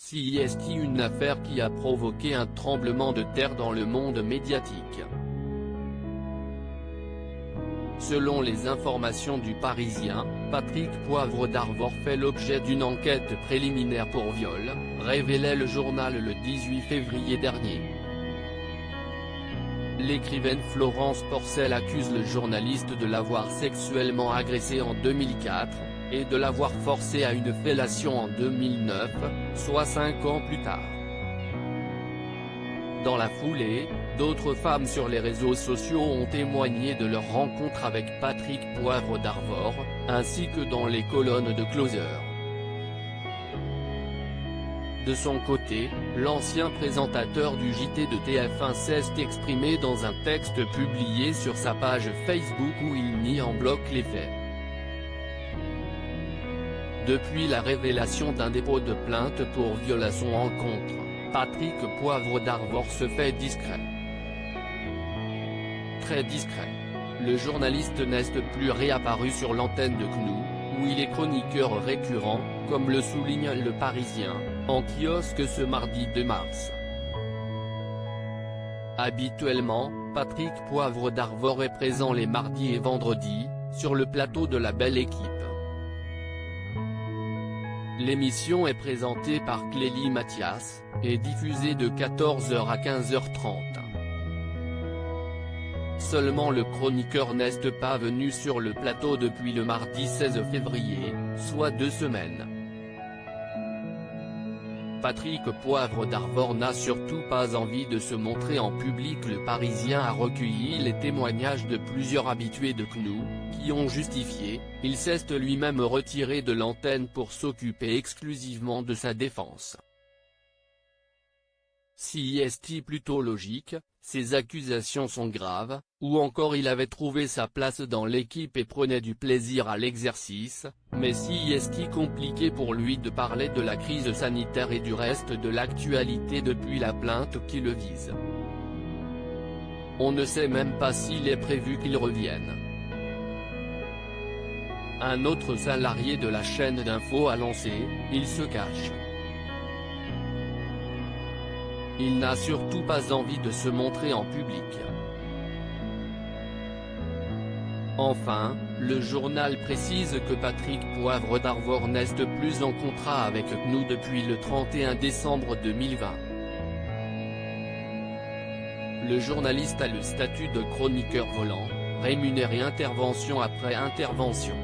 CIST, une affaire qui a provoqué un tremblement de terre dans le monde médiatique. Selon les informations du Parisien, Patrick Poivre d'Arvor fait l'objet d'une enquête préliminaire pour viol, révélait le journal le 18 février dernier. L'écrivaine Florence Porcel accuse le journaliste de l'avoir sexuellement agressé en 2004, et de l'avoir forcé à une fellation en 2009, soit 5 ans plus tard. Dans la foulée, d'autres femmes sur les réseaux sociaux ont témoigné de leur rencontre avec Patrick Poivre d'Arvor, ainsi que dans les colonnes de Closer. De son côté, l'ancien présentateur du JT de TF1 s'est exprimé dans un texte publié sur sa page Facebook où il nie en bloc les faits. Depuis la révélation d'un dépôt de plainte pour viol à son encontre, Patrick Poivre d'Arvor se fait discret. Très discret. Le journaliste n'est plus réapparu sur l'antenne de CNOO, où il est chroniqueur récurrent, comme le souligne le Parisien, en kiosque ce mardi 2 mars. Habituellement, Patrick Poivre d'Arvor est présent les mardis et vendredis, sur le plateau de La Belle Équipe. L'émission est présentée par Clélie Mathias, et diffusée de 14h à 15h30. Seulement le chroniqueur n'est pas venu sur le plateau depuis le mardi 16 février, soit 2 semaines. Patrick Poivre d'Arvor n'a surtout pas envie de se montrer en public. Le Parisien a recueilli les témoignages de plusieurs habitués de CNOO, qui ont justifié, il s'est lui-même retiré de l'antenne pour s'occuper exclusivement de sa défense. CIST plutôt logique, ces accusations sont graves, ou encore il avait trouvé sa place dans l'équipe et prenait du plaisir à l'exercice, mais CIST compliqué pour lui de parler de la crise sanitaire et du reste de l'actualité depuis la plainte qui le vise. On ne sait même pas s'il est prévu qu'il revienne. Un autre salarié de la chaîne d'info a lancé, il se cache. Il n'a surtout pas envie de se montrer en public. Enfin, le journal précise que Patrick Poivre d'Arvor n'est plus en contrat avec CNOO depuis le 31 décembre 2020. Le journaliste a le statut de chroniqueur volant, rémunéré intervention après intervention.